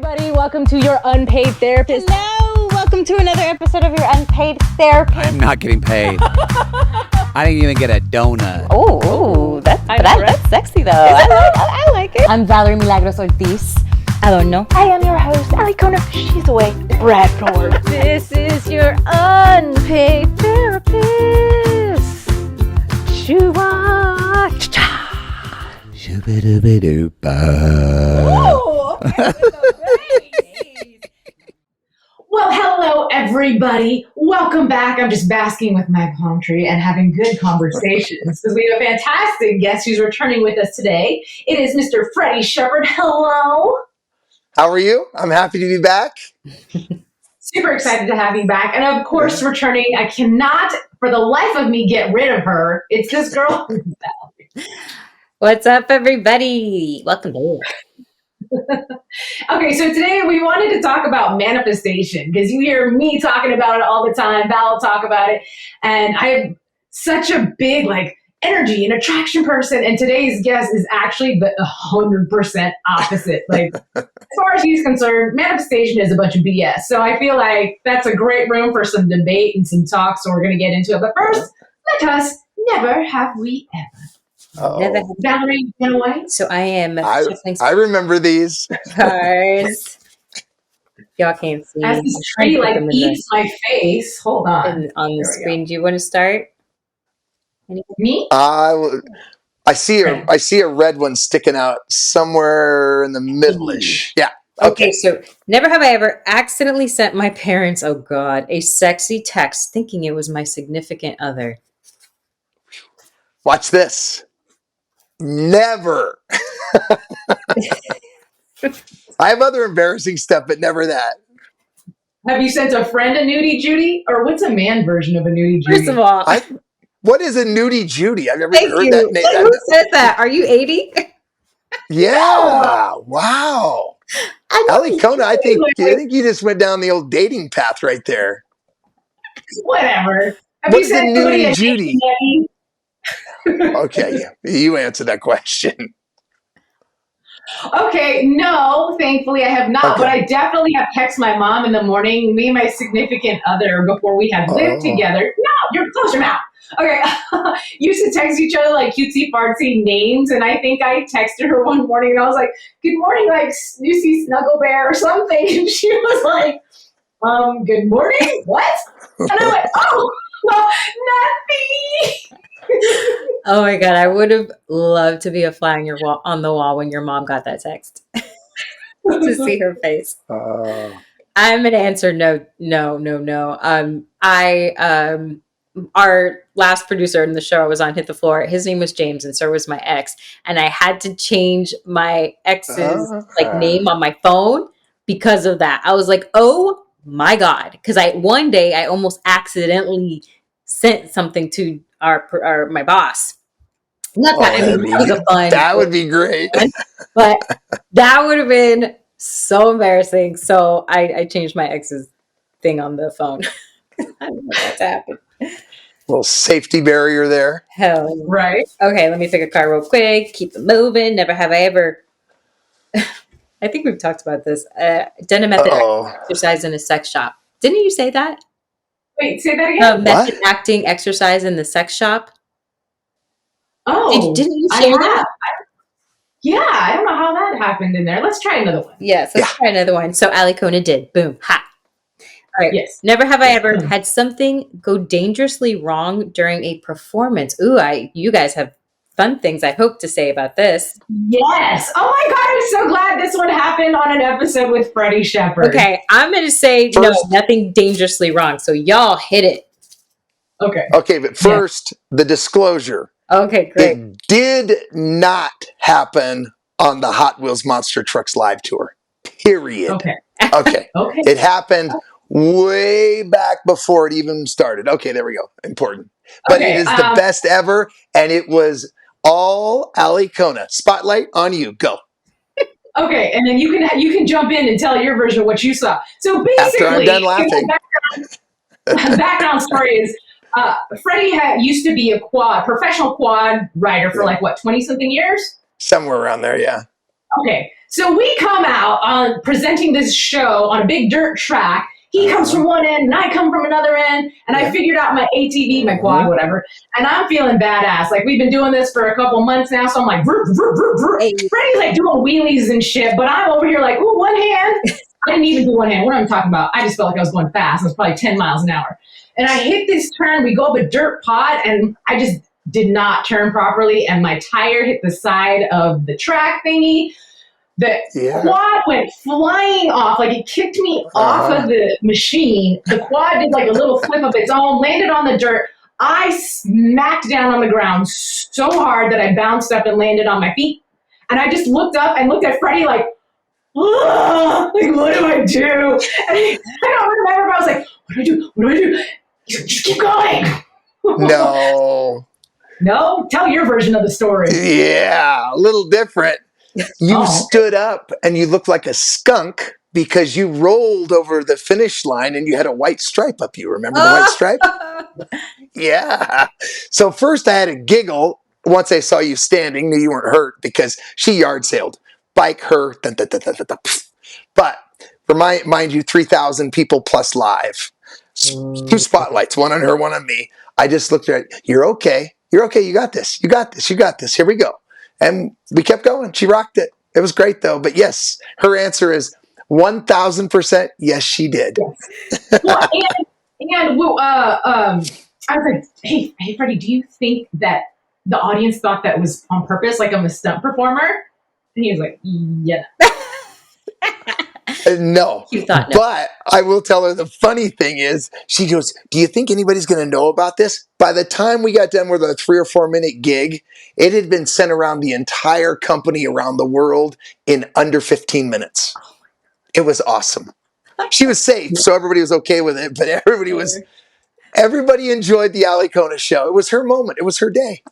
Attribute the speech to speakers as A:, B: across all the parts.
A: everybody. Welcome to your unpaid therapist.
B: Hello. Welcome to another episode of your unpaid therapist.
C: I'm not getting paid. I didn't even get a donut.
B: Oh, that's sexy though. I like it.
A: I'm Valery Milagros Ortiz.
B: I don't know. I am your host, Alikona. She's away. Brad Ford.
A: This is your unpaid therapist. Shoo-wah, cha-cha.
C: Oh,
A: okay.
D: Well, hello, everybody. Welcome back. I'm just basking with my palm tree and having good conversations because we have a fantastic guest who's returning with us today. It is Mister Freddie Sheppard. Hello.
E: How are you? I'm happy to be back.
D: Super excited to have you back. And of course, returning, I cannot, for the life of me, get rid of her. It's this girl.
B: What's up, everybody? Welcome back.
D: Okay, so today we wanted to talk about manifestation because you hear me talking about it all the time. Val will talk about it. And I'm such a big, energy and attraction person. And today's guest is actually the 100% opposite. As far as he's concerned, manifestation is a bunch of BS. So I feel like that's a great room for some debate and some talk. So we're going to get into it. But first, let us never have we ever.
B: Never.
D: Valerie, get away.
B: So I am.
E: I remember these.
B: Cards. Y'all can't see.
D: As this tree eats my face. Hold on.
B: On the screen. Do you want to start?
D: Me?
E: I see a red one sticking out somewhere in the middle-ish. Yeah.
B: Okay, so never have I ever accidentally sent my parents, oh God, a sexy text thinking it was my significant other.
E: Watch this. Never. I have other embarrassing stuff, but never that.
D: Have you sent a friend a nudie Judy? Or what's a man version of a nudie Judy?
B: First of all,
E: what is a nudie Judy? I've never
B: thank
E: heard
B: you.
E: that name.
B: Who said that? Are you 80?
E: Yeah. Wow. Alikona, I think you just went down the old dating path right there.
D: Whatever. Have
E: What's
D: you sent
E: the
D: somebody
E: nudie
D: a
E: Judy?
D: Judy?
E: Okay, you answer that question.
D: Okay, no, thankfully I have not, but I definitely have texted my mom in the morning, me and my significant other before we had lived together. No, you're close your mouth. Okay, used to text each other like cutesy fartsy names, and I think I texted her one morning and I was like, good morning, you see Snuggle Bear or something, and she was like, good morning, what? And I went, oh, well, nothing.
B: Oh my God, I would have loved to be a fly on the wall when your mom got that text to see her face. I'm gonna answer no. Our last producer in the show I was on, Hit the Floor. His name was James, and so was my ex. And I had to change my ex's name on my phone because of that. I was like, oh my God, because one day I almost accidentally sent something to my boss. Not that it was a fun.
E: That would be great.
B: But that would have been so embarrassing. So I changed my ex's thing on the phone. I don't know what's happened.
E: Little safety barrier there.
B: Hell.
D: Right.
B: Okay, let me pick a card real quick. Keep it moving. Never have I ever. I think we've talked about this. Done a method exercise in a sex shop. Didn't you say that?
D: Wait, say that again.
B: Method acting exercise in the sex shop.
D: Oh,
B: didn't you share that?
D: Yeah, I don't know how that happened in there. Let's try another one.
B: Yes, let's try another one. So Alikona did. Boom. Ha. All right.
D: Yes.
B: Never have I ever had something go dangerously wrong during a performance. Ooh, you guys have fun things I hope to say about this.
D: Yes. Oh my God, I'm so glad this one happened on an episode with Freddie Sheppard.
B: Okay, I'm going to say nothing dangerously wrong. So y'all hit it.
E: Okay, but first, the disclosure.
B: Okay, great.
E: It did not happen on the Hot Wheels Monster Trucks live tour. Period. Okay. It happened way back before it even started. Okay, there we go. Important. But it is the best ever, and it was all Alikona. Spotlight on you. Go.
D: Okay, and then you can jump in and tell your version of what you saw. So basically,
E: after I'm done laughing,
D: background story is Freddie used to be a professional quad rider for 20-something years?
E: Somewhere around there, yeah.
D: Okay, So we come out on presenting this show on a big dirt track. He comes from one end and I come from another end, and I figured out my ATV, my quad, whatever, and I'm feeling badass. Like, we've been doing this for a couple months now, so I'm like, brr, brr, brr, brr. Freddie's like doing wheelies and shit, but I'm over here like, ooh, one hand. I didn't even do one hand. What am I talking about? I just felt like I was going fast. I was probably 10 miles an hour. And I hit this turn. We go up a dirt pod, and I just did not turn properly, and my tire hit the side of the track thingy. The quad went flying off, like it kicked me off of the machine. The quad did like a little flip of its own, landed on the dirt. I smacked down on the ground so hard that I bounced up and landed on my feet. And I just looked up and looked at Freddie like, oh, like, what do I do? And I don't remember, but I was like, what do I do? What do I do? He's like, just keep going.
E: No.
D: No? Tell your version of the story.
E: Yeah, a little different. You stood up and you looked like a skunk because you rolled over the finish line and you had a white stripe up you. Remember the white stripe? Yeah. So first I had a giggle once I saw you standing, knew you weren't hurt because she yard sailed. Bike her. Dun, dun, dun, dun, dun, dun, but mind you, 3,000 people plus live. 2 spotlights, one on her, one on me. I just looked at her. You're okay. You're okay. You got this. You got this. You got this. Here we go. And we kept going. She rocked it. It was great, though. But yes, her answer is 1,000%. Yes, she did.
D: Yes. Well, I was like, hey, Freddie, do you think that the audience thought that was on purpose, like I'm a stunt performer? And he was like, yeah.
E: No.
B: You thought no.
E: But I will tell her the funny thing is, she goes, do you think anybody's going to know about this? By the time we got done with a 3 or 4 minute gig, it had been sent around the entire company around the world in under 15 minutes. It was awesome. She was safe, so everybody was okay with it, but everybody enjoyed the Alikona show. It was her moment. It was her day.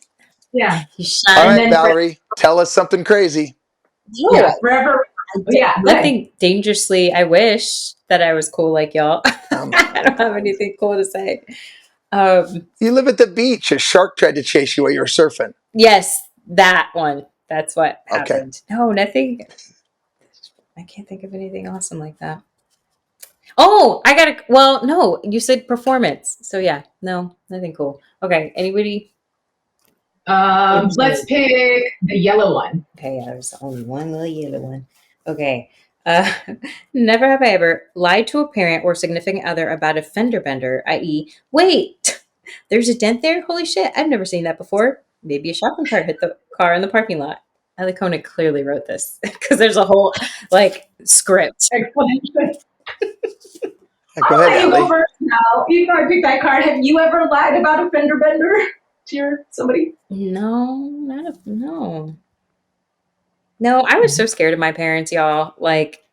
D: Yeah.
E: All right, Valerie, tell us something crazy.
D: Yeah, forever. Yeah,
B: nothing dangerously. I wish that I was cool like y'all. I don't have anything cool to say.
E: You live at the beach. A shark tried to chase you while you were surfing.
B: Yes, that one. That's what happened. Okay. No, nothing. I can't think of anything awesome like that. Oh, no, you said performance. So yeah, no, nothing cool. Okay, anybody?
D: Let's pick the yellow one.
B: Okay, yeah, there's only one little yellow one. Okay. Never have I ever lied to a parent or significant other about a fender bender, i.e., wait, there's a dent there? Holy shit, I've never seen that before. Maybe a shopping cart hit the car in the parking lot. Alikona clearly wrote this because there's a whole, script.
D: Explanation.
E: Go ahead,
D: you go first now. Even though I picked that card, have you ever lied about a fender bender to somebody?
B: No. No, I was so scared of my parents, y'all.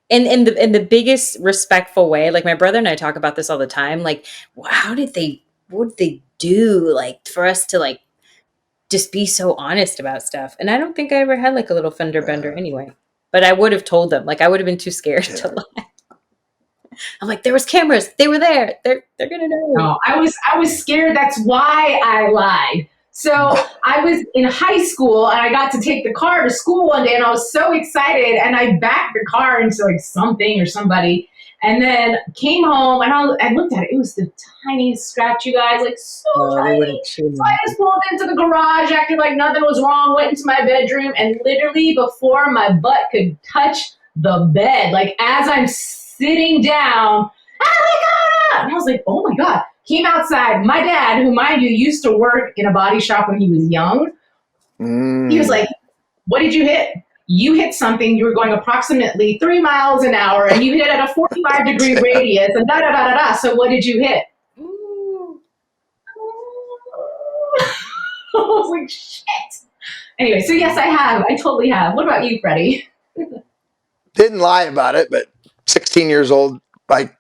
B: In the biggest respectful way. Like, my brother and I talk about this all the time. Like, what did they do? For us to just be so honest about stuff. And I don't think I ever had a little fender bender anyway. But I would have told them. I would have been too scared to lie. I'm like, there was cameras. They were there. They're gonna know.
D: No, I was scared. That's why I lied. So I was in high school and I got to take the car to school one day and I was so excited and I backed the car into something or somebody and then came home and I looked at it. It was the tiniest scratch, you guys, tiny. So I just pulled into the garage, acted like nothing was wrong, went into my bedroom and literally before my butt could touch the bed, as I'm sitting down, and I was like, oh my God. Came outside. My dad, who, mind you, used to work in a body shop when he was young, he was like, what did you hit? You hit something. You were going approximately 3 miles an hour, and you hit at a 45-degree radius, and da-da-da-da-da. So what did you hit? I was like, shit. Anyway, so yes, I have. I totally have. What about you, Freddie?
E: Didn't lie about it, but 16 years old, I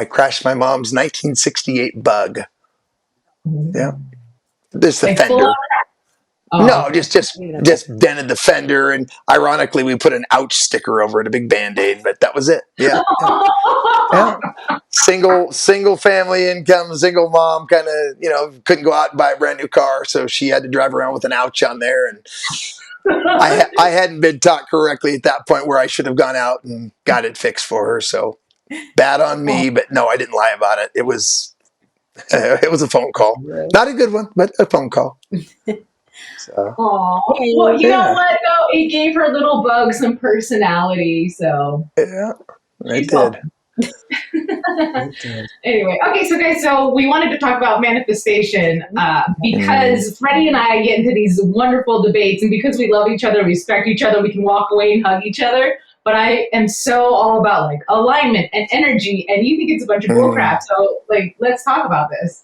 E: crashed my mom's 1968 Bug. Yeah. This the fender. No, just dented the fender, and ironically, we put an ouch sticker over it, a big Band-Aid, but that was it. Yeah. Yeah. Single family income, single mom, kind of, couldn't go out and buy a brand new car, so she had to drive around with an ouch on there, and I hadn't been taught correctly at that point where I should have gone out and got it fixed for her. So bad on me, but no, I didn't lie about it. It was a phone call. Not a good one, but a phone call. So.
D: Well, you know what though? It gave her little bug some personality, so
E: yeah, it did.
D: Anyway, okay, so guys, so we wanted to talk about manifestation because Freddie and I get into these wonderful debates, and because we love each other, respect each other, we can walk away and hug each other. But I am so all about like alignment and energy, and you think it's a bunch of bullcrap. So like, let's talk about this.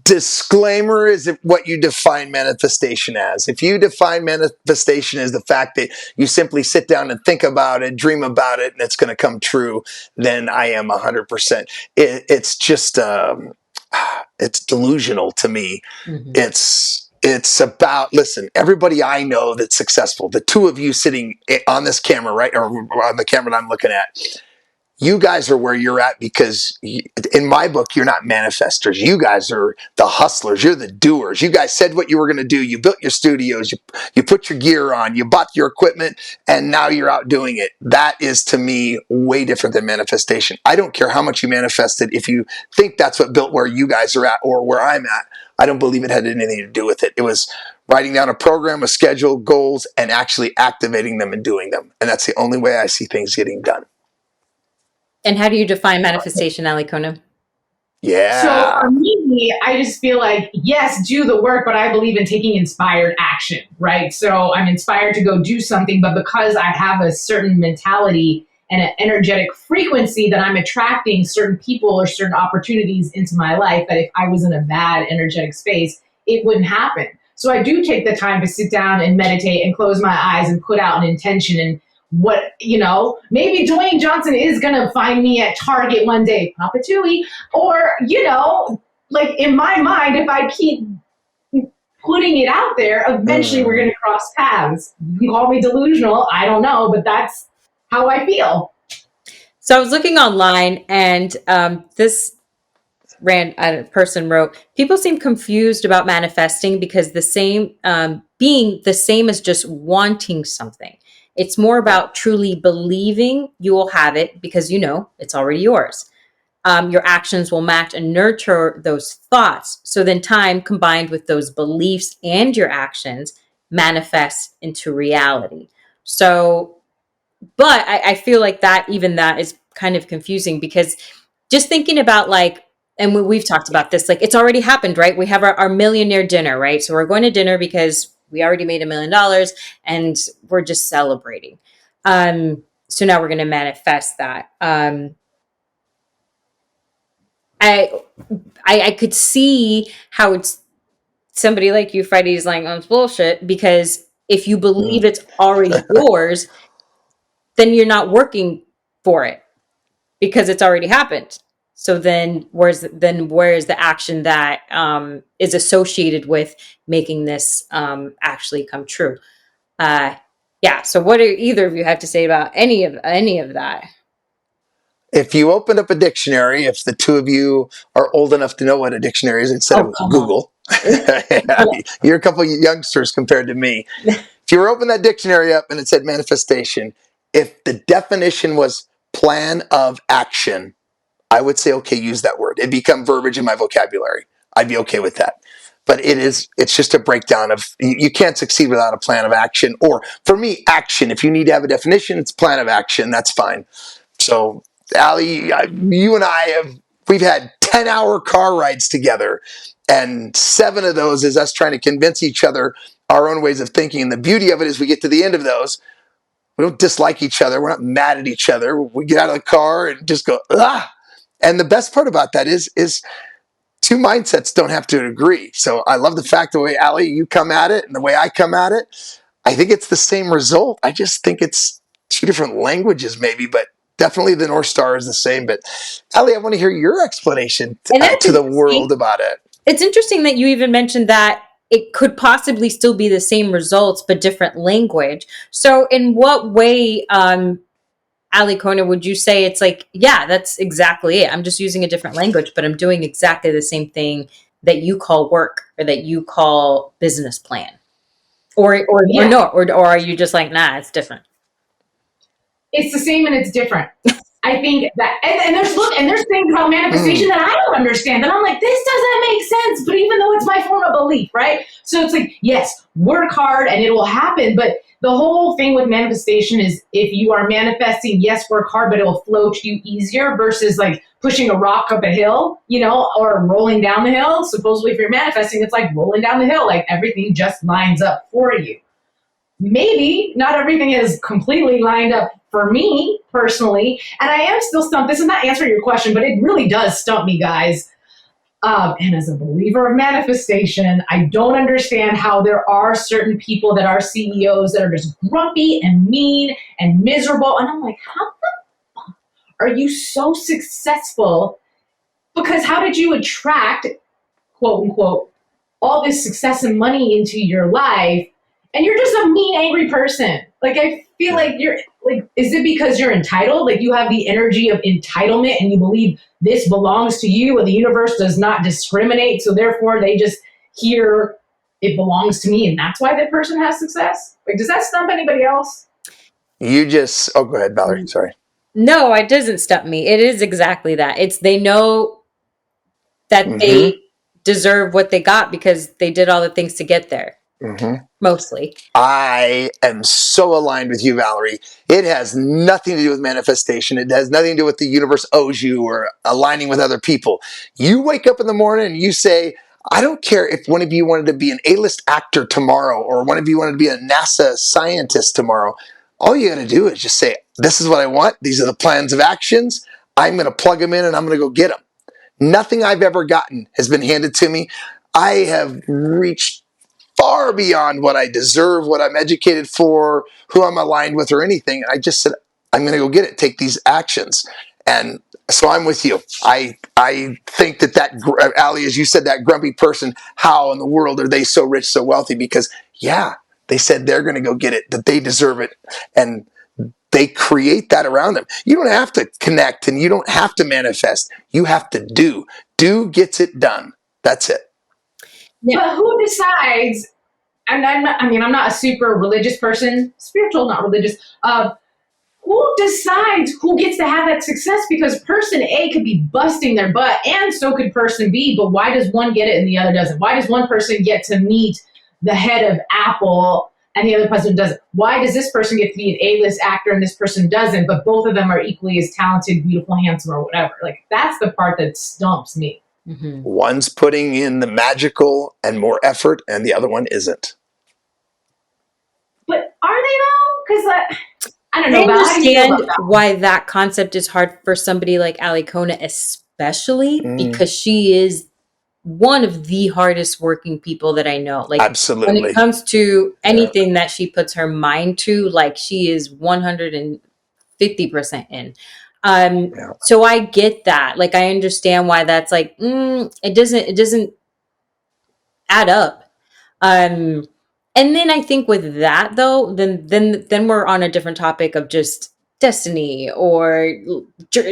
E: Disclaimer is what you define manifestation as. If you define manifestation as the fact that you simply sit down and think about it, dream about it, and it's going to come true, then I am 100%. It's just, it's delusional to me. Mm-hmm. It's about, listen, everybody I know that's successful, the two of you sitting on this camera, right, or on the camera that I'm looking at, you guys are where you're at because in my book, you're not manifestors. You guys are the hustlers. You're the doers. You guys said what you were going to do. You built your studios. You put your gear on. You bought your equipment, and now you're out doing it. That is, to me, way different than manifestation. I don't care how much you manifested. If you think that's what built where you guys are at or where I'm at, I don't believe it had anything to do with it. It was writing down a program, a schedule, goals, and actually activating them and doing them. And that's the only way I see things getting done.
B: And how do you define manifestation, Alikona?
E: Yeah.
D: So for me, I just feel like, yes, do the work, but I believe in taking inspired action, right? So I'm inspired to go do something, but because I have a certain mentality and an energetic frequency that I'm attracting certain people or certain opportunities into my life, that if I was in a bad energetic space, it wouldn't happen. So I do take the time to sit down and meditate and close my eyes and put out an intention and what, maybe Dwayne Johnson is going to find me at Target one day, Papa Chewy, or, like in my mind, if I keep putting it out there, eventually we're going to cross paths. You can call me delusional. I don't know, but that's how I feel.
B: So I was looking online and this person wrote, people seem confused about manifesting because being the same as just wanting something. It's more about truly believing you will have it because it's already yours. Your actions will match and nurture those thoughts. So then time combined with those beliefs and your actions manifests into reality. So, but I feel like that is kind of confusing because just thinking about and we've talked about this, it's already happened, right? We have our millionaire dinner, right? So we're going to dinner because we already made $1 million and we're just celebrating. So now we're going to manifest that. I could see how it's somebody like you, Freddie, is like, oh, it's bullshit, because if you believe it's already yours, then you're not working for it because it's already happened. So then where is the action that is associated with making this actually come true? So what do either of you have to say about any of that?
E: If you opened up a dictionary, if the two of you are old enough to know what a dictionary is instead of Google, you're a couple of youngsters compared to me. If you were open that dictionary up and it said manifestation, if the definition was plan of action, I would say, okay, use that word. It'd become verbiage in my vocabulary. I'd be okay with that. But it's just a breakdown of, you can't succeed without a plan of action. Or for me, action, if you need to have a definition, it's plan of action. That's fine. So, Ali, you and we've had 10-hour car rides together. And 7 of those is us trying to convince each other our own ways of thinking. And the beauty of it is we get to the end of those, we don't dislike each other. We're not mad at each other. We get out of the car and just go, ah. And the best part about that is two mindsets don't have to agree. So I love the fact the way, Ali, you come at it and the way I come at it. I think it's the same result. I just think it's 2 different languages maybe, but definitely the North Star is the same. But Ali, I want to hear your explanation to the world about it.
B: It's interesting that you even mentioned that it could possibly still be the same results, but different language. So in what way, Alikona, would you say it's that's exactly it? I'm just using a different language, but I'm doing exactly the same thing that you call work or that you call business plan. or no, or are you just like, nah, it's different?
D: It's the same and it's different. I think that, and there's things about manifestation that I don't understand. And I'm like, this doesn't make sense. But even though it's my form of belief, right? So it's like, yes, work hard and it will happen. But the whole thing with manifestation is if you are manifesting, yes, work hard, but it will flow to you easier versus like pushing a rock up a hill, or rolling down the hill. Supposedly if you're manifesting, it's like rolling down the hill, like everything just lines up for you. Maybe not everything is completely lined up for me personally, and I am still stumped. This is not answering your question, but it really does stump me, guys. And as a believer of manifestation, I don't understand how there are certain people that are CEOs that are just grumpy and mean and miserable. And I'm like, how the fuck are you so successful? Because how did you attract, quote unquote, all this success and money into your life? And you're just a mean, angry person. Like, I feel like you're like, is it because you're entitled? Like you have the energy of entitlement and you believe this belongs to you and the universe does not discriminate. So therefore they just hear it belongs to me. And that's why that person has success. Like, does that stump anybody else?
E: Go ahead, Valerie. Sorry.
B: No, it doesn't stump me. It is exactly that. They know that they deserve what they got because they did all the things to get there. Mostly.
E: I am so aligned with you, Valerie. It has nothing to do with manifestation. It has nothing to do with the universe owes you or aligning with other people. You wake up in the morning and you say, I don't care if one of you wanted to be an A-list actor tomorrow or one of you wanted to be a NASA scientist tomorrow. All you got to do is just say, this is what I want. These are the plans of actions. I'm going to plug them in and I'm going to go get them. Nothing I've ever gotten has been handed to me. I have reached far beyond what I deserve, what I'm educated for, who I'm aligned with, or anything. I just said, I'm going to go get it, take these actions. And so I'm with you. I think that Ali, as you said, that grumpy person, how in the world are they so rich, so wealthy? Because, they said they're going to go get it, that they deserve it. And they create that around them. You don't have to connect and you don't have to manifest. You have to do. Do gets it done. That's it.
D: Yeah. But who decides? And I'm not a super religious person, spiritual, not religious. Who decides who gets to have that success? Because person A could be busting their butt, and so could person B. But why does one get it and the other doesn't? Why does one person get to meet the head of Apple and the other person doesn't? Why does this person get to be an A-list actor and this person doesn't? But both of them are equally as talented, beautiful, handsome, or whatever. Like, that's the part that stumps me.
E: One's putting in the magical and more effort, and the other one isn't.
D: But are they though? Because I don't know.
B: I understand why that concept is hard for somebody like Alikona, especially because she is one of the hardest working people that I know. Like,
E: absolutely,
B: when it comes to anything that she puts her mind to, like, she is 150% in. So I get that. Like, I understand why that's like, it doesn't add up. And then I think with that though, then we're on a different topic of just destiny or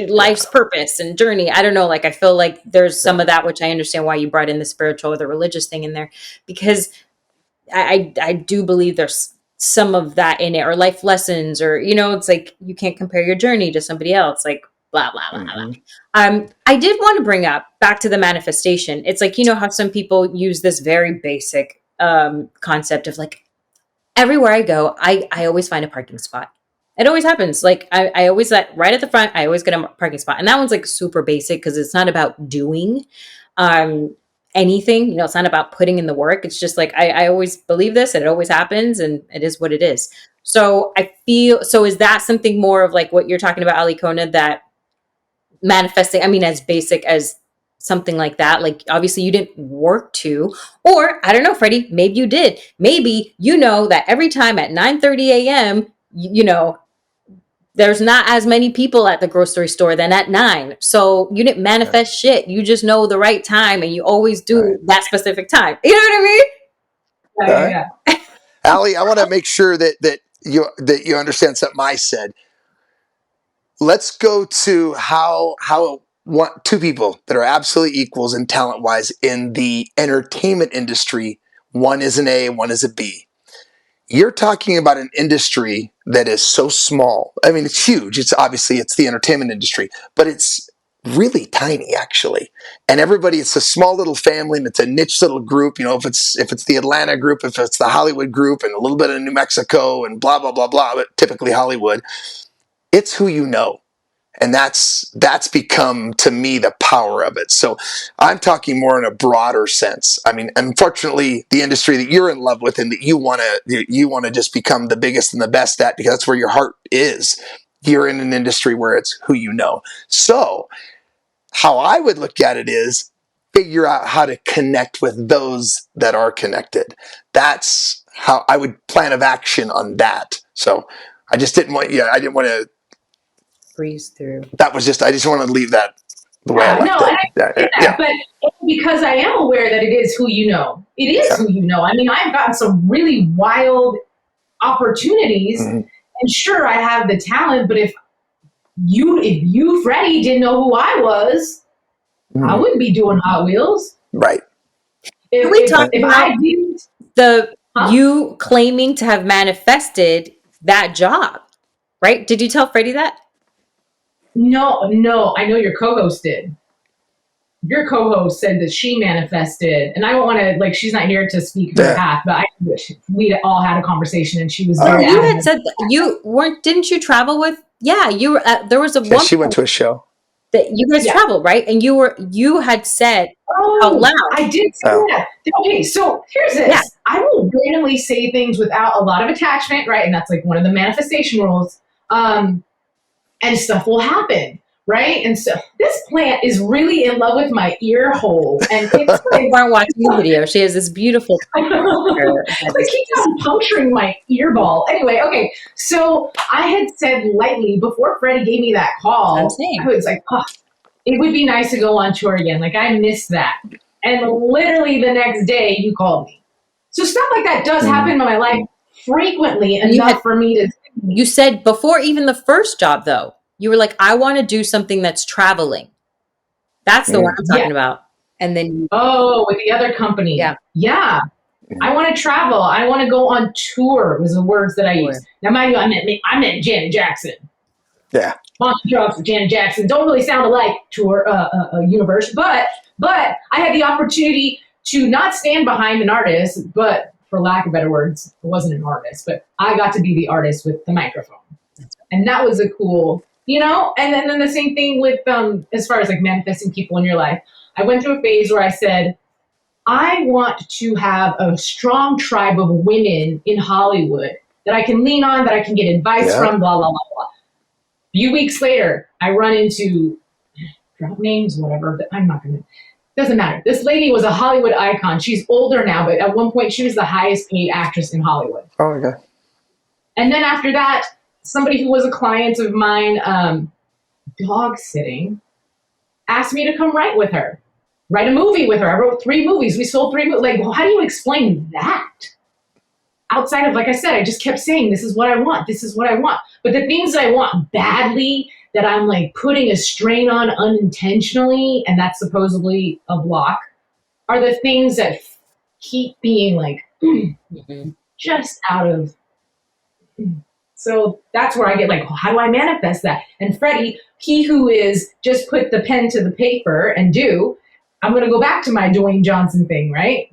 B: life's purpose and journey. I don't know. Like, I feel like there's some of that, which I understand why you brought in the spiritual or the religious thing in there, because I do believe there's some of that in it, or life lessons, or, it's like, you can't compare your journey to somebody else. Like, blah, blah, blah, blah. I did want to bring up back to the manifestation. It's like, how some people use this very basic concept of like, everywhere I go, I always find a parking spot. It always happens. Like, I always right at the front, I always get a parking spot. And that one's like super basic because it's not about doing anything. It's not about putting in the work. It's just like, I always believe this and it always happens and it is what it is. So is that something more of like what you're talking about, Alikona, that manifesting, as basic as something like that? Like, obviously you didn't work to, or I don't know, Freddie, maybe you did. Maybe that every time at 9:30 a.m., there's not as many people at the grocery store than at 9. So you didn't manifest shit. You just know the right time and you always do that specific time. You know what I mean?
D: Yeah.
E: Ali, I want to make sure that you understand something I said. Let's go to how two people that are absolutely equals in talent-wise in the entertainment industry. One is an A, one is a B. you're talking about an industry that is so small. I mean, it's huge. It's the entertainment industry, but it's really tiny actually. And it's a small little family, and it's a niche little group. You know, if it's the Atlanta group, if it's the Hollywood group, and a little bit of New Mexico, and blah blah blah blah. But typically Hollywood, it's who you know. And that's become, to me, the power of it. So I'm talking more in a broader sense. I mean, unfortunately, the industry that you're in love with and that you want to just become the biggest and the best at, because that's where your heart is. You're in an industry where it's who you know. So how I would look at it is figure out how to connect with those that are connected. That's how I would plan of action on that. So I didn't want to
B: breeze through.
E: I just want to leave that the way I left it.
D: But because I am aware that it is who you know. It is who you know. I mean, I've gotten some really wild opportunities, and sure, I have the talent, but if you, Freddie, didn't know who I was, I wouldn't be doing Hot Wheels.
E: Right.
B: Can we talk about you claiming to have manifested that job, right? Did you tell Freddie that?
D: No, I know your co-host did. Your co-host said that she manifested, and I don't want to, she's not here to speak her path, but we all had a conversation, and she was very
B: you had said that didn't you travel with, you were, there was one
E: she went to a show.
B: That you guys traveled, right? And you had said out loud.
D: I did say that. Okay, so here's this. Yeah. I will randomly say things without a lot of attachment, right? And that's one of the manifestation rules. And stuff will happen, right? And so this plant is really in love with my ear hole. And it's
B: you aren't watching the video. She has this beautiful
D: it keeps on puncturing my ear ball. Anyway, okay. So I had said lightly before Freddie gave me that call, I was like, it would be nice to go on tour again. I missed that. And literally the next day you called me. So stuff like that does happen in my life frequently enough for me to.
B: You said before even the first job, though, you were like, I want to do something that's traveling. That's the one I'm talking about. And then
D: with the other company. Yeah. I want to travel. I want to go on tour was the words that I used. Now, mind you, I meant Janet Jackson.
E: Yeah.
D: Monster Trucks with Janet Jackson. Don't really sound alike tour universe, but I had the opportunity to not stand behind an artist, but for lack of better words, I wasn't an artist, but I got to be the artist with the microphone. And that was a cool, and then the same thing with, as far as manifesting people in your life, I went through a phase where I said, I want to have a strong tribe of women in Hollywood that I can lean on, that I can get advice from, blah, blah, blah, blah. A few weeks later, I run into, drop names, whatever, but I'm not going to. Doesn't matter. This lady was a Hollywood icon. She's older now, but at one point she was the highest paid actress in Hollywood.
E: Oh, okay.
D: And then after that, somebody who was a client of mine, dog sitting, asked me to come write a movie with her. I wrote 3 movies. We sold 3 movies. How do you explain that? Outside of, like I said, I just kept saying, this is what I want. This is what I want. But the things that I want badly, that I'm putting a strain on unintentionally, and that's supposedly a block, are the things that keep being just out of. So that's where I get how do I manifest that? And Freddie, he who is just put the pen to the paper and do, I'm going to go back to my Dwayne Johnson thing, right?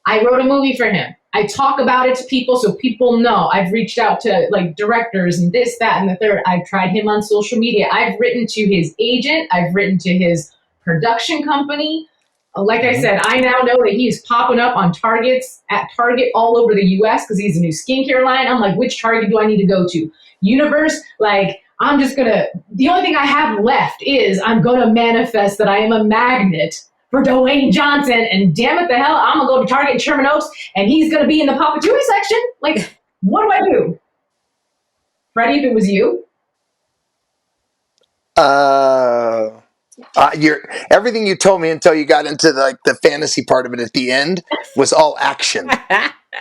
D: I wrote a movie for him. I talk about it to people so people know. I've reached out to directors and this, that, and the third. I've tried him on social media. I've written to his agent. I've written to his production company. Like I said, I now know that he's popping up on Target all over the U.S. because he's a new skincare line. I'm like, which Target do I need to go to? Universe? I'm just going to, the only thing I have left is I'm going to manifest that I am a magnet for Dwayne Johnson, and damn it the hell, I'm going to go to Target in Sherman Oaks, and he's going to be in the Papa Chewy section. What do I do? Freddie, if it was you?
E: Everything you told me until you got into the fantasy part of it at the end was all action.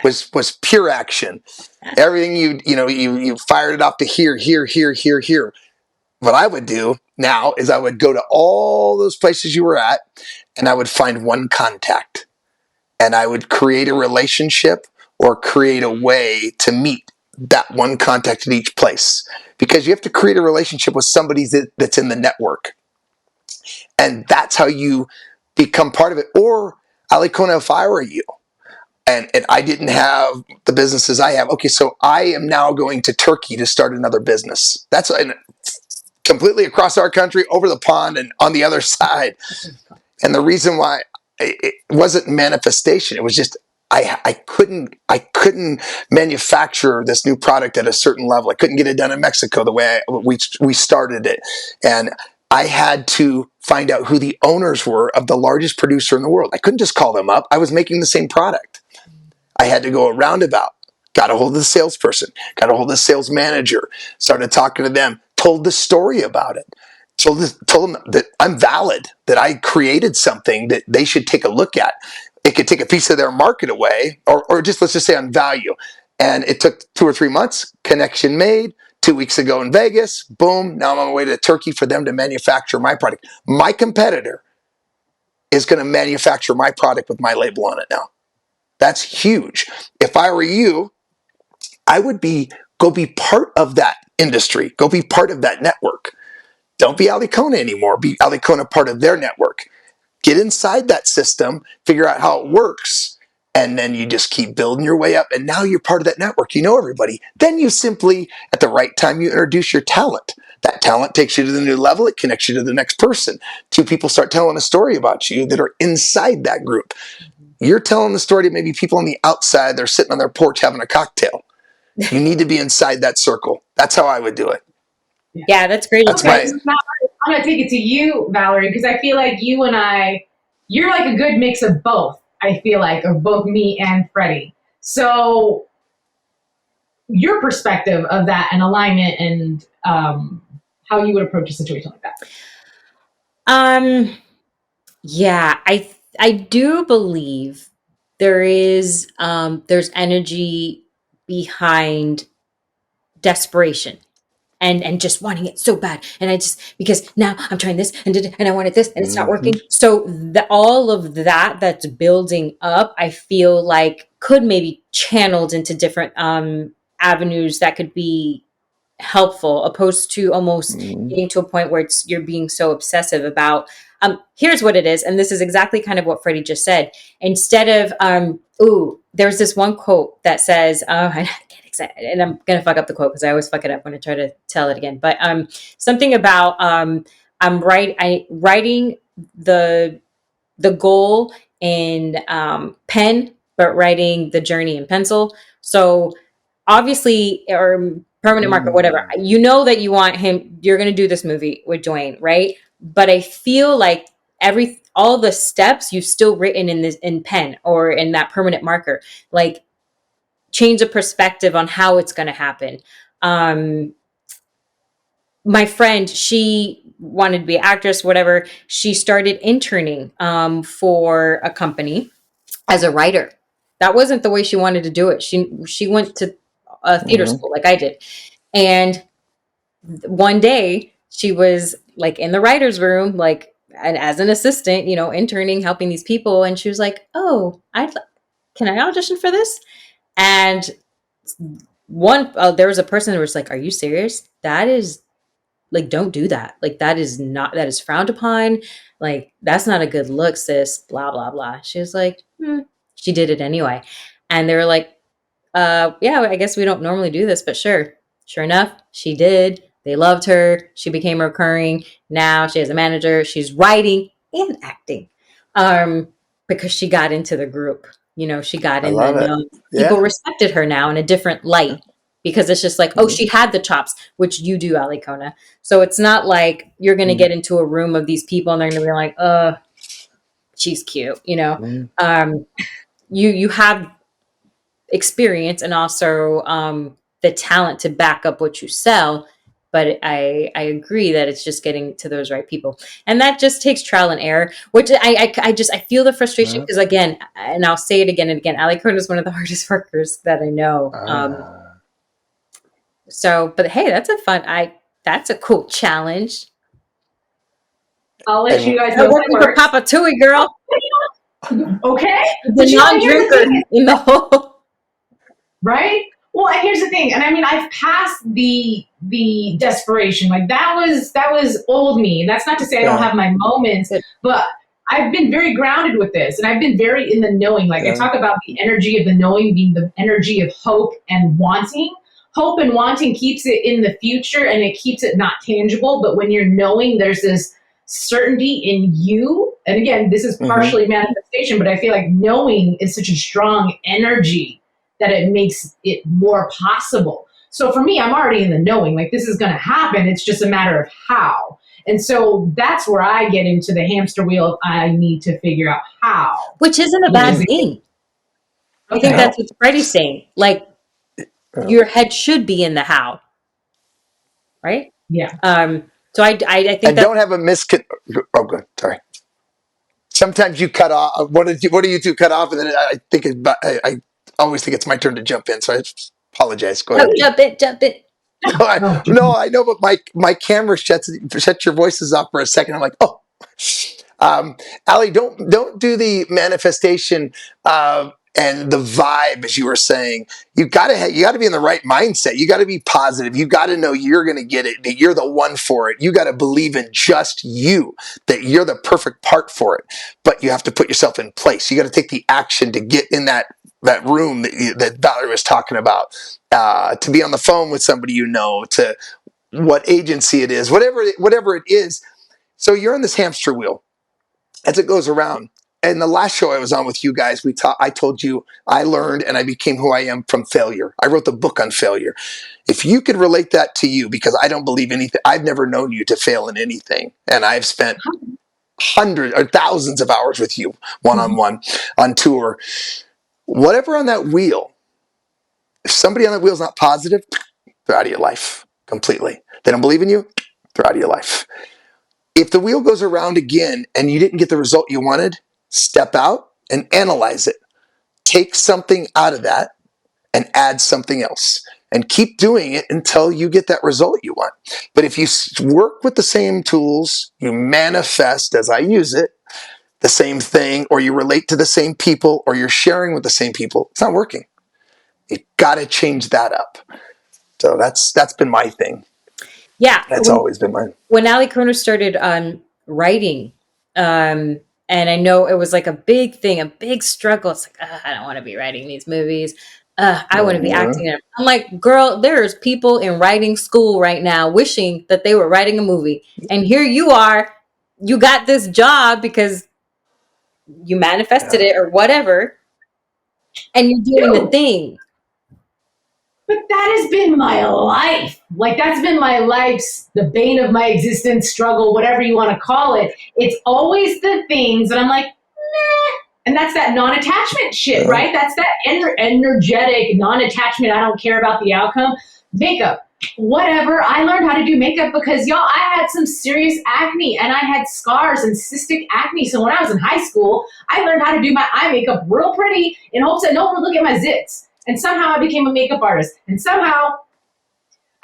E: was pure action. Everything you fired it off to here. What I would do now is I would go to all those places you were at, and I would find one contact, and I would create a relationship or create a way to meet that one contact at each place, because you have to create a relationship with somebody that's in the network. And that's how you become part of it. Or, Alikona, if I were you, and I didn't have the businesses I have, okay, so I am now going to Turkey to start another business. That's completely across our country, over the pond, and on the other side. And the reason why it wasn't manifestation, it was just I couldn't manufacture this new product at a certain level. I couldn't get it done in Mexico the way we started it, and I had to find out who the owners were of the largest producer in the world. I couldn't just call them up. I was making the same product. I had to go a roundabout. Got a hold of the salesperson. Got a hold of the sales manager. Started talking to them. Told the story about it. Told them that I'm valid, that I created something that they should take a look at. It could take a piece of their market away, or just, let's just say, on value. And it took 2 or 3 months. Connection made. 2 weeks ago in Vegas. Boom. Now I'm on my way to Turkey for them to manufacture my product. My competitor is going to manufacture my product with my label on it now. That's huge. If I were you, I would go be part of that industry. Go be part of that network. Don't be Alikona anymore. Be Alikona part of their network. Get inside that system, figure out how it works, and then you just keep building your way up. And now you're part of that network. You know everybody. Then you simply, at the right time, you introduce your talent. That talent takes you to the new level. It connects you to the next person. 2 people start telling a story about you that are inside that group. You're telling the story to maybe people on the outside. They're sitting on their porch having a cocktail. You need to be inside that circle. That's how I would do it.
B: Yeah, that's great.
E: That's
D: I'm going to take it to you, Valery, because I feel like you and you're like a good mix of both, I feel like, of both me and Freddie. So your perspective of that and alignment and how you would approach a situation like that.
B: Yeah, I do believe there's energy behind desperation and just wanting it so bad, and because now I'm trying this and I wanted this and it's not working. So all of that's building up, I feel like could maybe channeled into different avenues that could be helpful, opposed to almost getting to a point where you're being so obsessive about here's what it is. And this is exactly kind of what Freddie just said. Instead of there's this one quote that says, I get excited, and I'm gonna fuck up the quote because I always fuck it up when I try to tell it again, but something about I'm writing the goal in pen, but writing the journey in pencil. So obviously, or permanent marker, whatever, you know that you want him, you're going to do this movie with Dwayne, right? But I feel like all the steps you've still written in pen or in that permanent marker, like change of perspective on how it's going to happen. My friend, she wanted to be an actress, whatever. She started interning for a company as a writer. That wasn't the way she wanted to do it. She went to a theater school like I did. And one day she was like in the writer's room, like, and as an assistant, interning, helping these people. And she was like, oh, can I audition for this? And there was a person who was like, are you serious? That is like, don't do that. Like, that is frowned upon. Like, that's not a good look, sis, blah, blah, blah. She was like, she did it anyway. And they were like, yeah, I guess we don't normally do this, but sure enough, she did. They loved her. She became recurring. Now she has a manager. She's writing and acting because she got into the group. She got in the people respected her now in a different light, because it's just like, oh, she had the chops, which you do, Alikona. So it's not like you're going to get into a room of these people and they're going to be like, she's cute. You have experience and also the talent to back up what you sell. But I agree that it's just getting to those right people, and that just takes trial and error. Which I feel the frustration because again, and I'll say it again and again, Alikona is one of the hardest workers that I know. But hey, that's a cool challenge.
D: I'll let you guys
B: know. Working for Papa Tui, girl.
D: Okay.
B: The non-drinker in the whole.
D: right? Well, and here's the thing, and I mean, I've passed the desperation. Like that was old me. That's not to say I don't have my moments, but I've been very grounded with this, and I've been very in the knowing. Like I talk about the energy of the knowing being the energy of hope and wanting. Hope and wanting keeps it in the future, and it keeps it not tangible. But when you're knowing, there's this certainty in you. And again, this is partially manifestation, but I feel like knowing is such a strong energy that it makes it more possible. So for me, I'm already in the knowing, like this is going to happen. It's just a matter of how. And so that's where I get into the hamster wheel. I need to figure out how.
B: Which isn't a bad thing. I think that's what Freddie's saying. Like your head should be in the how. Right?
D: Yeah.
B: So I think
E: I don't have a oh, good. Sorry. Sometimes you cut off. What do you do? Cut off, and then I think I always think it's my turn to jump in. So I apologize. Go ahead.
B: Jump in.
E: No, I know, but my camera shuts your voices off for a second. I'm like, oh, Ali, don't do the manifestation and the vibe, as you were saying. You got to be in the right mindset. You got to be positive. You got to know you're going to get it, that you're the one for it. You got to believe in just you, that you're the perfect part for it. But you have to put yourself in place. You got to take the action to get in that room that Valery was talking about, to be on the phone with somebody, to what agency it is, whatever it is. So you're on this hamster wheel as it goes around. And the last show I was on with you guys, I told you I learned and I became who I am from failure. I wrote the book on failure. If you could relate that to you, because I don't believe anything, I've never known you to fail in anything. And I've spent hundreds or thousands of hours with you one-on-one on tour. Whatever on that wheel, if somebody on that wheel is not positive, they're out of your life completely. They don't believe in you, they're out of your life. If the wheel goes around again and you didn't get the result you wanted, step out and analyze it. Take something out of that and add something else. And keep doing it until you get that result you want. But if you work with the same tools, you manifest, as I use it, the same thing, or you relate to the same people, or you're sharing with the same people, it's not working. You got to change that up. So that's been my thing.
B: Yeah.
E: That's always been mine.
B: When Alikona started writing, and I know it was like a big thing, a big struggle. It's like, I don't want to be writing these movies. I want to be acting in them. I'm like, girl, there's people in writing school right now wishing that they were writing a movie. And here you are, you got this job because you manifested it or whatever, and you're doing the thing.
D: But that has been my life. Like that's been my life's, the bane of my existence, struggle, whatever you want to call it. It's always the things that I'm like, meh. And that's that non-attachment shit, right? That's that energetic non-attachment. I don't care about the outcome. Makeup, whatever. I learned how to do makeup because y'all, I had some serious acne and I had scars and cystic acne. So when I was in high school, I learned how to do my eye makeup real pretty in hopes that no one would look at my zits. And somehow I became a makeup artist. And somehow,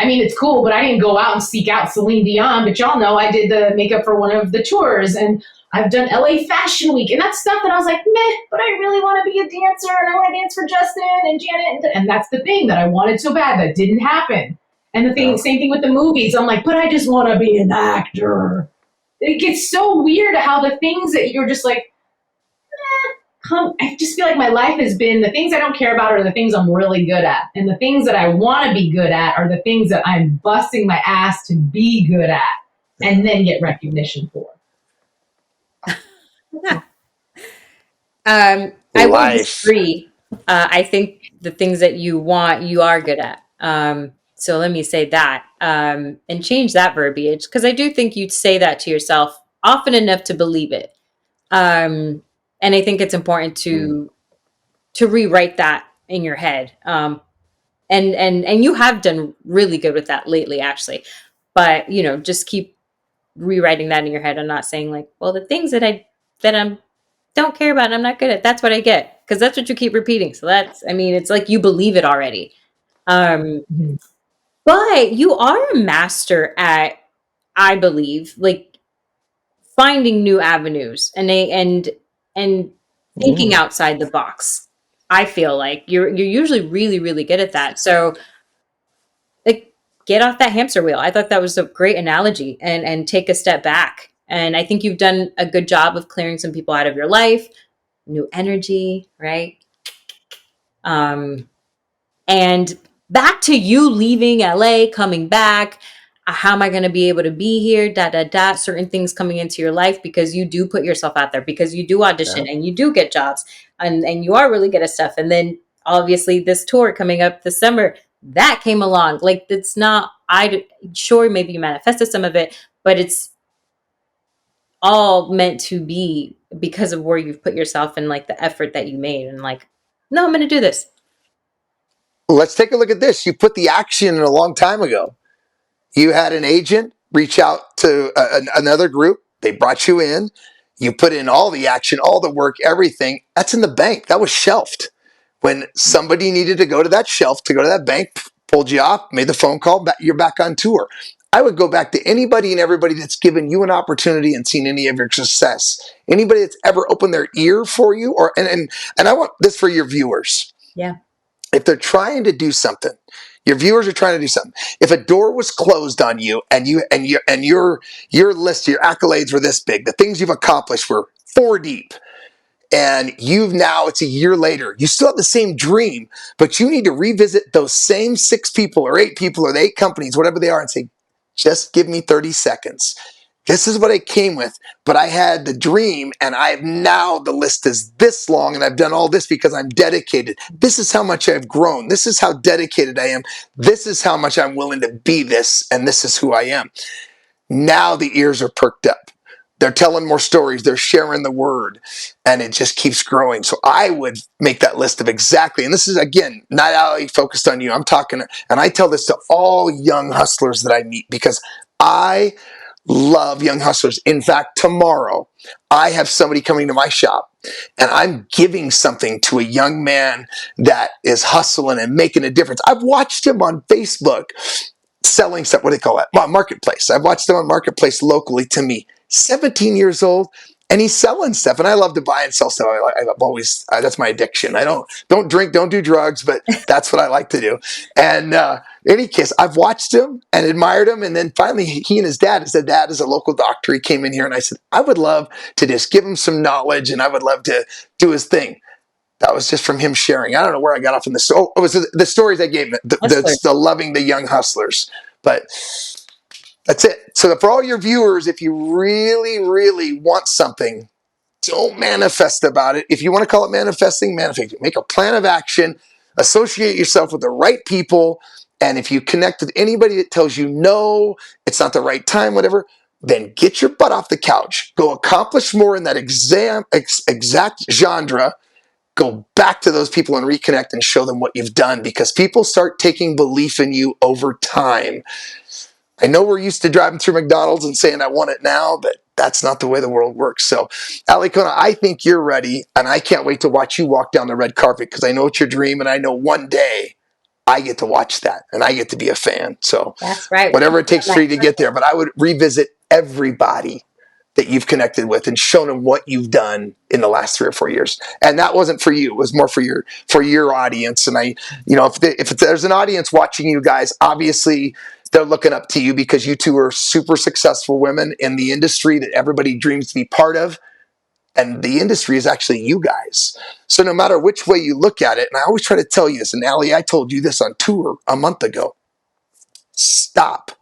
D: I mean, it's cool, but I didn't go out and seek out Celine Dion. But y'all know I did the makeup for one of the tours. And I've done LA Fashion Week. And that's stuff that I was like, meh, but I really want to be a dancer. And I want to dance for Justin and Janet. And that's the thing that I wanted so bad that didn't happen. And same thing with the movies. I'm like, but I just want to be an actor. It gets so weird how the things that you're just like, I just feel like my life has been the things I don't care about are the things I'm really good at. And the things that I want to be good at are the things that I'm busting my ass to be good at and then get recognition for.
B: I will disagree. I think the things that you want, you are good at. So let me say that and change that verbiage, because I do think you'd say that to yourself often enough to believe it. And I think it's important to rewrite that in your head. And you have done really good with that lately, actually. But, just keep rewriting that in your head. I'm not saying like, well, the things that I don't care about, I'm not good at. That's what I get. Because that's what you keep repeating. So it's like you believe it already. But you are a master at, I believe, like finding new avenues and thinking outside the box. I feel like you're usually really, really good at that. So like get off that hamster wheel. I thought that was a great analogy, and take a step back. And I think you've done a good job of clearing some people out of your life, new energy, right? And back to you leaving LA, coming back. How am I going to be able to be here? Certain things coming into your life because you do put yourself out there, because you do audition and you do get jobs, and you are really good at stuff. And then obviously this tour coming up this summer, that came along. Like, it's not, sure, maybe you manifested some of it, but it's all meant to be because of where you've put yourself and like the effort that you made, and like, no, I'm going to do this.
E: Let's take a look at this. You put the action in a long time ago. You had an agent reach out to another group. They brought you in. You put in all the action, all the work, everything. That's in the bank. That was shelved. When somebody needed to go to that shelf, to go to that bank, pulled you off, made the phone call, you're back on tour. I would go back to anybody and everybody that's given you an opportunity and seen any of your success. Anybody that's ever opened their ear for you, and I want this for your viewers.
B: Yeah.
E: If they're trying to do something, your viewers are trying to do something. If a door was closed on you, and your list, your accolades were this big, the things you've accomplished were 4 deep, and it's a year later, you still have the same dream, but you need to revisit those same 6 people or 8 people or the 8 companies, whatever they are, and say, just give me 30 seconds. This is what I came with, but I had the dream, and the list is this long, and I've done all this because I'm dedicated. This is how much I've grown. This is how dedicated I am. This is how much I'm willing to be this, and this is who I am. Now the ears are perked up. They're telling more stories. They're sharing the word, and it just keeps growing. So I would make that list of exactly, and this is, again, not only focused on you. I'm talking, and I tell this to all young hustlers that I meet, because I love young hustlers. In fact, tomorrow I have somebody coming to my shop, and I'm giving something to a young man that is hustling and making a difference. I've watched him on Facebook selling stuff. What do they call that? Well, Marketplace. I've watched him on Marketplace locally to me. 17 years old, and he's selling stuff. And I love to buy and sell stuff. I've always, that's my addiction. I don't drink, don't do drugs, but that's what I like to do. And in any case, I've watched him and admired him. And then finally, he and his dad is a local doctor. He came in here, and I said, I would love to just give him some knowledge, and I would love to do his thing. That was just from him sharing. I don't know where I got off from this. Oh, it was the stories I gave him, the loving the young hustlers. But that's it. So for all your viewers, if you really, really want something, don't manifest about it. If you want to call it manifesting, manifest. Make a plan of action. Associate yourself with the right people. And if you connect with anybody that tells you no, it's not the right time, whatever, then get your butt off the couch. Go accomplish more in that exact genre. Go back to those people and reconnect and show them what you've done, because people start taking belief in you over time. I know we're used to driving through McDonald's and saying, I want it now, but that's not the way the world works. So, Alikona, I think you're ready, and I can't wait to watch you walk down the red carpet, because I know it's your dream, and I know one day I get to watch that, and I get to be a fan. So,
B: that's right.
E: Whatever it takes for you to get there. But I would revisit everybody that you've connected with and shown them what you've done in the last 3 or 4 years. And that wasn't for you. It was more for your audience. And if there's an audience watching you guys, obviously they're looking up to you, because you two are super successful women in the industry that everybody dreams to be part of. And the industry is actually you guys. So no matter which way you look at it, and I always try to tell you this, and Ali, I told you this on tour a month ago, stop.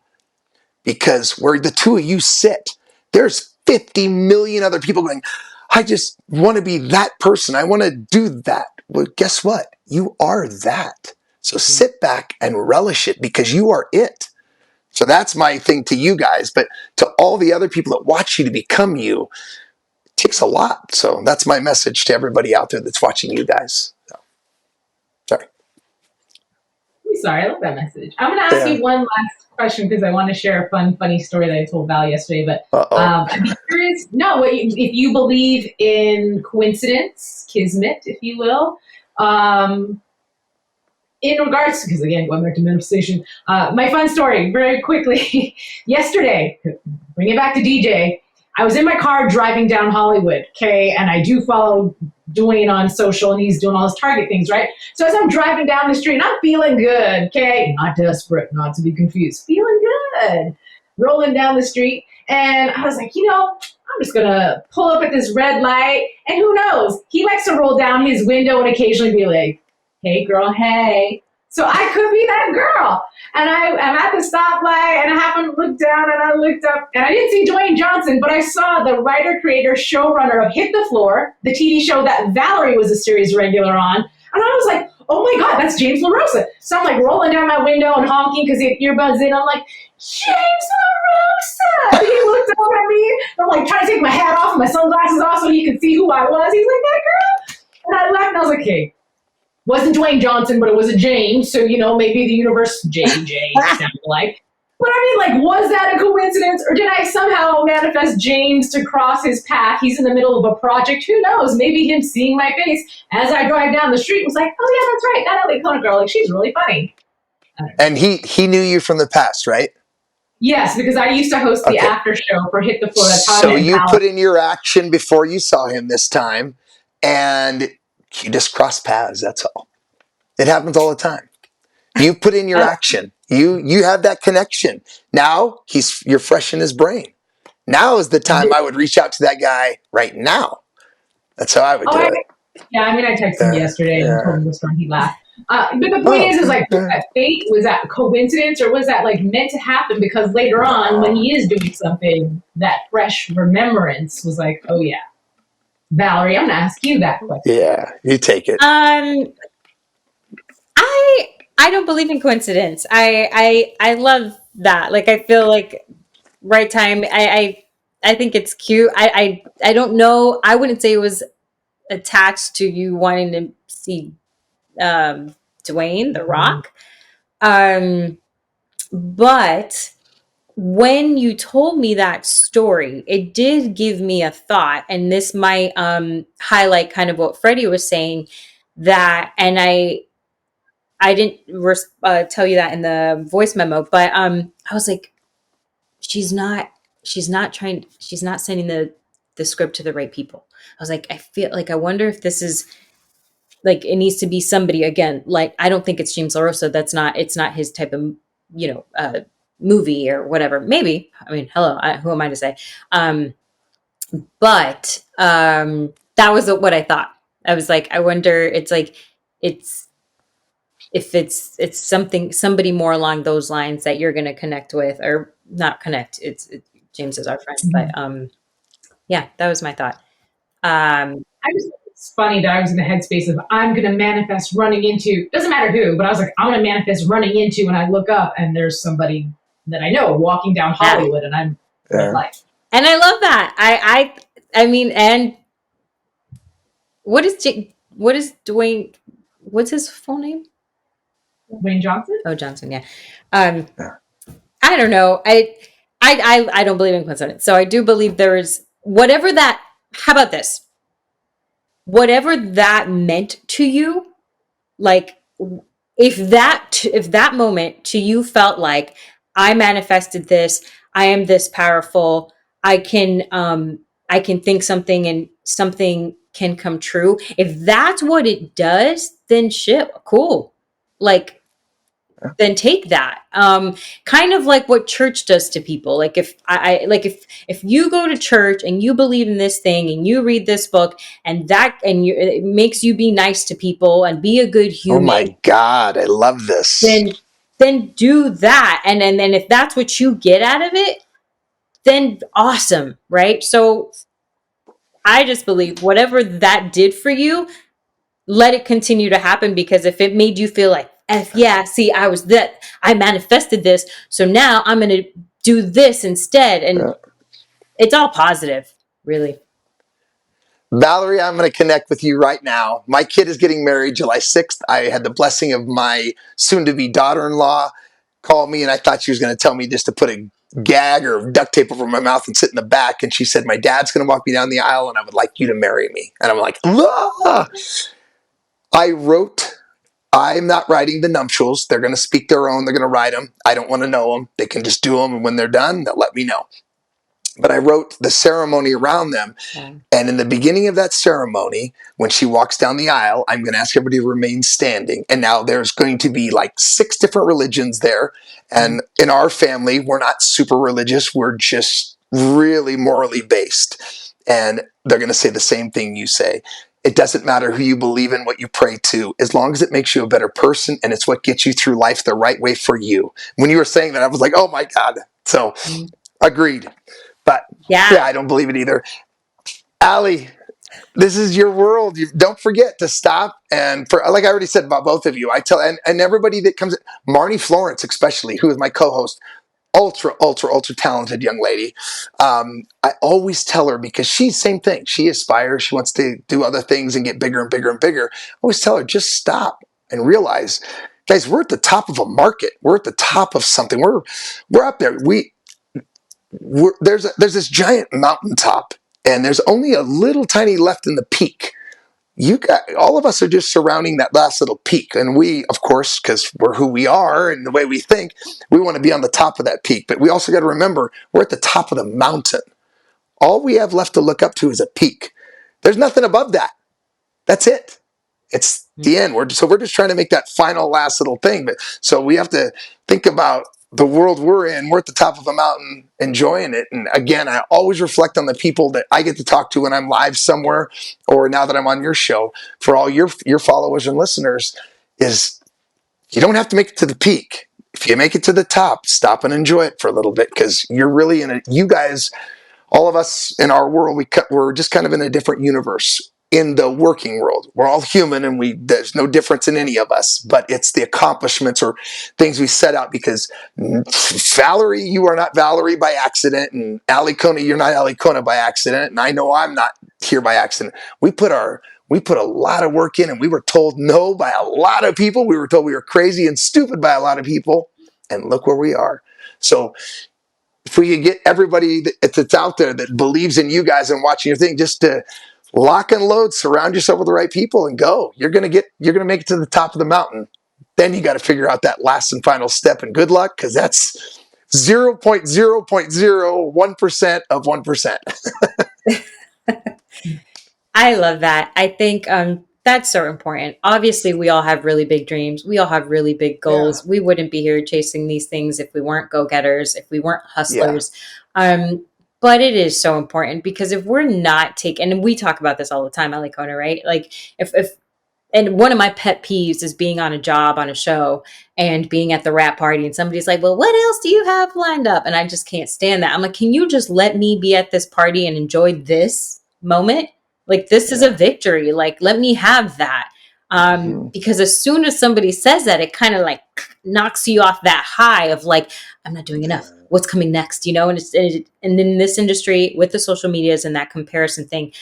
E: Because where the two of you sit, there's 50 million other people going, I just want to be that person. I want to do that. Well, guess what? You are that. So sit back and relish it, because you are it. So that's my thing to you guys. But to all the other people that watch you to become you, it takes a lot. So that's my message to everybody out there that's watching you guys. So, sorry.
D: I'm sorry, I love that message. I'm going to ask you one last question, because I want to share a funny story that I told Val yesterday. But I'd be curious, if you believe in coincidence, kismet, if you will, in regards to, because again, going back to manifestation, my fun story very quickly. Yesterday, bring it back to DJ, I was in my car driving down Hollywood, okay, and I do follow Dwayne on social, and he's doing all his Target things, right? So as I'm driving down the street, and I'm feeling good, okay? Not desperate, not to be confused. Feeling good. Rolling down the street, and I was like, I'm just going to pull up at this red light, and who knows? He likes to roll down his window and occasionally be like, hey, girl, hey. So I could be that girl. And I'm at the stoplight, and I happen to look down, and I looked up, and I didn't see Dwayne Johnson, but I saw the writer, creator, showrunner of Hit the Floor, the TV show that Valery was a series regular on. And I was like, oh my God, that's James LaRosa. So I'm like rolling down my window and honking because he had earbuds in. I'm like, James LaRosa! And he looked up at me. I'm like trying to take my hat off and my sunglasses off so he could see who I was. He's like, that girl? And I laughed, and I was like, hey. Wasn't Dwayne Johnson, but it was a James, so, maybe the universe JJ sounded like. But I mean, was that a coincidence? Or did I somehow manifest James to cross his path? He's in the middle of a project. Who knows? Maybe him seeing my face as I drive down the street was like, oh, yeah, that's right. That Alikona girl, she's really funny.
E: And he knew you from the past, right?
D: Yes, because I used to host the after show for Hit the Floor.
E: So you put in your action before you saw him this time, and you just crossed paths, that's all. It happens all the time. You put in your action. You have that connection. Now you're fresh in his brain. Now is the time I would reach out to that guy right now. That's how I would do it.
D: Yeah, I texted him yesterday and told him the story. He laughed. But the point is was that fate? Was that coincidence, or was that meant to happen? Because later on, when he is doing something, that fresh remembrance was like, oh yeah. Valery, I'm gonna ask you that question.
E: Yeah, you take it.
B: I don't believe in coincidence. I love that. I feel like right time. I think it's cute. I don't know. I wouldn't say it was attached to you wanting to see Dwayne The Rock. But when you told me that story, it did give me a thought, and this might highlight kind of what Freddie was saying, that, and I didn't tell you that in the voice memo, but I was like, she's not sending the script to the right people. I was like, I feel like, I wonder if this is it needs to be somebody, again, I don't think it's James LaRosa. It's not his type of, movie or whatever. Maybe, I mean, hello, who am I to say? But that was what I thought. I was like, I wonder, it's somebody more along those lines that you're going to connect with, or not connect. James is our friend, but yeah, that was my thought.
D: It's funny that I was in the headspace of I'm going to manifest running into, doesn't matter who, but I was like, I'm going to manifest running into, and I look up and there's somebody that I know walking down Hollywood, and I'm like,
B: and I love that. I mean, and what is Dwayne? What's his full name?
D: Dwayne Johnson.
B: Oh, Johnson. Yeah. I don't know. I don't believe in coincidence. So I do believe there is whatever that. How about this? Whatever that meant to you, if that moment to you felt like, I manifested this, I am this powerful, I can think something and something can come true. If that's what it does, then shit, cool. Then take that. Kind of like what church does to people. If you go to church and you believe in this thing and you read this book it makes you be nice to people and be a good human.
E: Oh my God, I love this.
B: Then do that. And then if that's what you get out of it, then awesome, right? So I just believe whatever that did for you, let it continue to happen, because if it made you feel like, I manifested this, so now I'm going to do this instead. And it's all positive, really.
E: Valery, I'm going to connect with you right now. My kid is getting married July 6th. I had the blessing of my soon-to-be daughter-in-law call me, and I thought she was going to tell me just to put a gag or duct tape over my mouth and sit in the back. And she said, my dad's going to walk me down the aisle, and I would like you to marry me. And I'm like, ah! I'm not writing the nuptials. They're going to speak their own. They're going to write them. I don't want to know them. They can just do them, and when they're done, they'll let me know. but I wrote the ceremony around them.
B: Yeah.
E: And in the beginning of that ceremony, when she walks down the aisle, I'm going to ask everybody to remain standing. And now there's going to be like 6 different religions there. And in our family, we're not super religious. We're just really morally based. And they're going to say the same thing you say. It doesn't matter who you believe in, what you pray to, as long as it makes you a better person and it's what gets you through life the right way for you. When you were saying that, I was like, oh my God. So agreed. But yeah, I don't believe it either. Allie, this is your world. Don't forget to stop. And for, like I already said about both of you, I tell, and everybody that comes, Marnie Florence, especially, who is my co-host, ultra talented young lady. I always tell her, because she's same thing. She aspires. She wants to do other things and get bigger and bigger and bigger. I always tell her, just stop and realize, guys, we're at the top of a market. We're at the top of something. We're up there. There's this giant mountaintop, and there's only a little tiny left in the peak. All of us are just surrounding that last little peak. And we, of course, because we're who we are and the way we think, we want to be on the top of that peak. But we also got to remember, we're at the top of the mountain. All we have left to look up to is a peak. There's nothing above that. That's it. It's the end. We're just trying to make that final last little thing. But so we have to think about the world we're in. We're at the top of a mountain enjoying it. And again, I always reflect on the people that I get to talk to when I'm live somewhere, or now that I'm on your show. For all your followers and listeners, is you don't have to make it to the peak. If you make it to the top, stop and enjoy it for a little bit, because you're really in it. You guys, all of us in our world, we're just kind of in a different universe. In the working world, we're all human, and there's no difference in any of us, but it's the accomplishments or things we set out. Because Valerie, you are not Valerie by accident, and Alikona, you're not Alikona by accident, and I know I'm not here by accident. We put a lot of work in, and we were told no by a lot of people. We were told we were crazy and stupid by a lot of people, and look where we are. So if we could get everybody that's out there that believes in you guys and watching your thing, just to lock and load, surround yourself with the right people, and go. You're gonna make it to the top of the mountain. Then you got to figure out that last and final step. And good luck, because that's 0.001% of 1%.
B: I love that. I think that's so important. Obviously, we all have really big dreams. We all have really big goals. Yeah. We wouldn't be here chasing these things if we weren't go-getters, if we weren't hustlers. Yeah. But it is so important, because if we're not taking, and we talk about this all the time, Alikona, right? Like and one of my pet peeves is being on a job, on a show, and being at the wrap party, and somebody's like, well, what else do you have lined up? And I just can't stand that. I'm like, can you just let me be at this party and enjoy this moment? Like, this is a victory. Like, let me have that. Because as soon as somebody says that, it kind of like knocks you off that high of like, I'm not doing enough. What's coming next? And in this industry with the social medias and that comparison thing,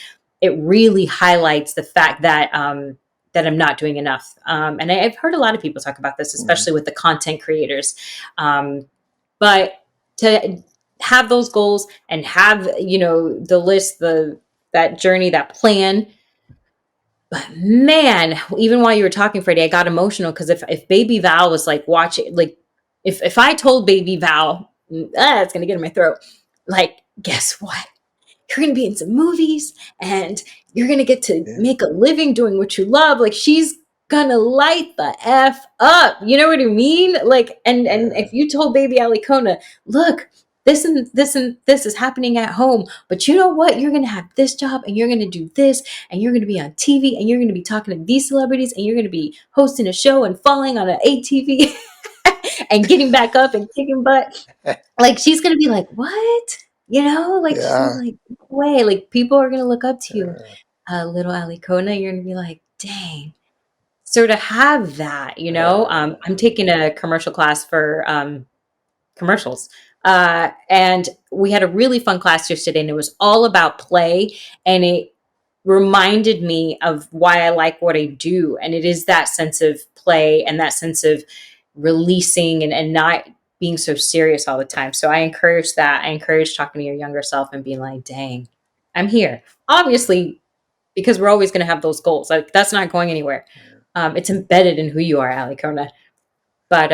B: it really highlights the fact that, that I'm not doing enough. And I've heard a lot of people talk about this, especially with the content creators. But to have those goals and have, the list, that journey, that plan. But man, even while you were talking, Freddie, I got emotional, because if baby Val was like watching, like if I told baby Val, it's going to get in my throat, like, guess what? You're going to be in some movies and you're going to get to make a living doing what you love. Like, she's going to light the F up. You know what I mean? Like, and if you told baby Alikona, look, this and this and this is happening at home, but you know what? You're going to have this job, and you're going to do this, and you're going to be on TV, and you're going to be talking to these celebrities, and you're going to be hosting a show and falling on an ATV and getting back up and kicking butt. Like, she's going to be like, what? Like, she's like, no way. Like, people are going to look up to you, little Alikona. You're going to be like, dang. So to have that, I'm taking a commercial class for commercials. And we had a really fun class yesterday, and it was all about play. And it reminded me of why I like what I do. And it is that sense of play and that sense of releasing and not being so serious all the time. So I encourage that. I encourage talking to your younger self and being like, dang, I'm here. Obviously, because we're always going to have those goals. Like, that's not going anywhere. It's embedded in who you are, Alikona. But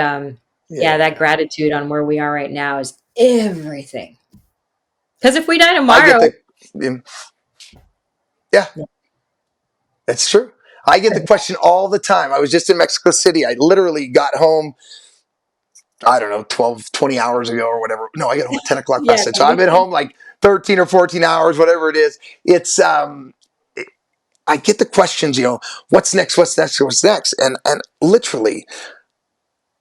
B: that gratitude on where we are right now is everything. Because if we die tomorrow,
E: yeah, it's true. I get the question all the time. I was just in Mexico City. I literally got home, I don't know, 12, 20 hours ago or whatever. No, I got home at 10 o'clock last night. So I've been home like 13 or 14 hours, whatever it is. It's, I get the questions, what's next, what's next, what's next? And literally,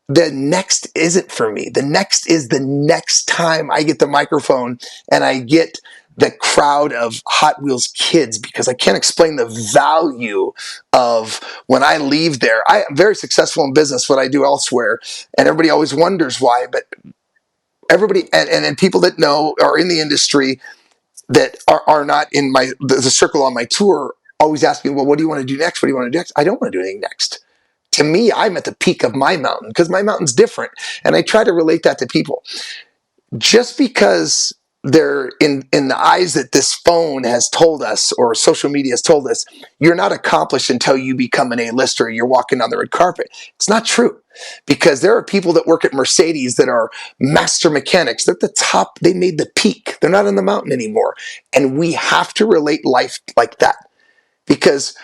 E: the next isn't for me. The next is the next time I get the microphone and I get the crowd of Hot Wheels kids, because I can't explain the value of when I leave there. I am very successful in business, what I do elsewhere, and everybody always wonders why, but everybody, and people that know are in the industry that are not in the circle on my tour always ask me, well, what do you want to do next? What do you want to do next? I don't want to do anything next. To me, I'm at the peak of my mountain because my mountain's different. And I try to relate that to people. Just because they're in the eyes that this phone has told us or social media has told us, you're not accomplished until you become an A-lister, you're walking on the red carpet. It's not true, because there are people that work at Mercedes that are master mechanics. They're at the top. They made the peak. They're not on the mountain anymore. And we have to relate life like that, because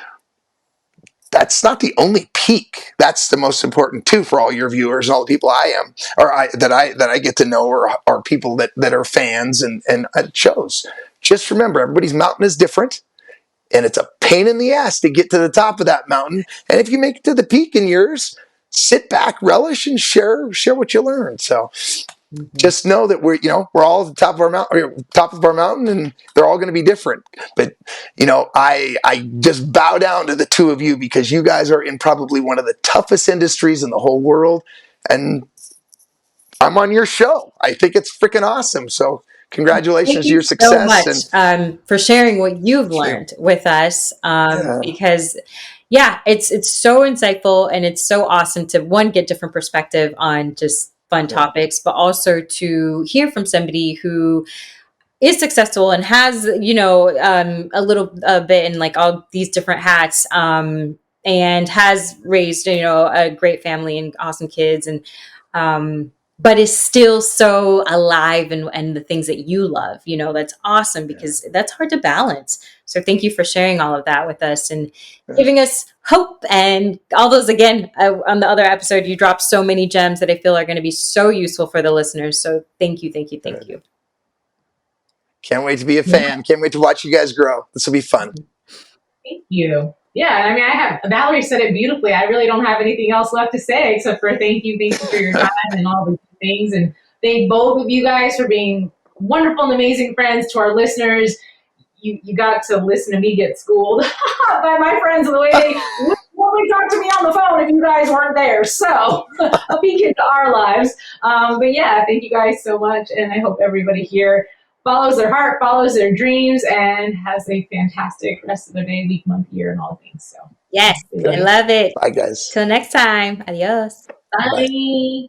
E: that's not the only peak. That's the most important too for all your viewers and all the people that I get to know, or people that are fans and at shows. Just remember, everybody's mountain is different, and it's a pain in the ass to get to the top of that mountain. And if you make it to the peak in yours, sit back, relish, and share what you learned. So just know that we're all at the top of our mountain, and they're all going to be different. But I just bow down to the two of you, because you guys are in probably one of the toughest industries in the whole world, and I'm on your show. I think it's freaking awesome. So congratulations to your success.
B: Thank you so much for sharing what you've learned with us. Because it's so insightful, and it's so awesome to get different perspective on just fun topics, but also to hear from somebody who is successful and has, a little bit in like all these different hats, and has raised, a great family and awesome kids, and, but is still so alive and the things that you love, that's awesome, because that's hard to balance. So thank you for sharing all of that with us and giving us hope and all those. Again, on the other episode, you dropped so many gems that I feel are going to be so useful for the listeners. So thank you.
E: Can't wait to be a fan. Can't wait to watch you guys grow. This will be fun.
D: Thank you. Yeah, I mean, Valerie said it beautifully. I really don't have anything else left to say except for thank you for your time and all the things. And thank both of you guys for being wonderful and amazing friends. To our listeners, you got to listen to me get schooled by my friends the way they would talk to me on the phone if you guys weren't there. So a peek into our lives. But yeah, thank you guys so much. And I hope everybody here follows their heart, follows their dreams, and has a fantastic rest of their day, week, month, year, and all things. So
B: yes, I love it.
E: Bye, guys.
B: Till next time. Adios.
D: Bye. Bye.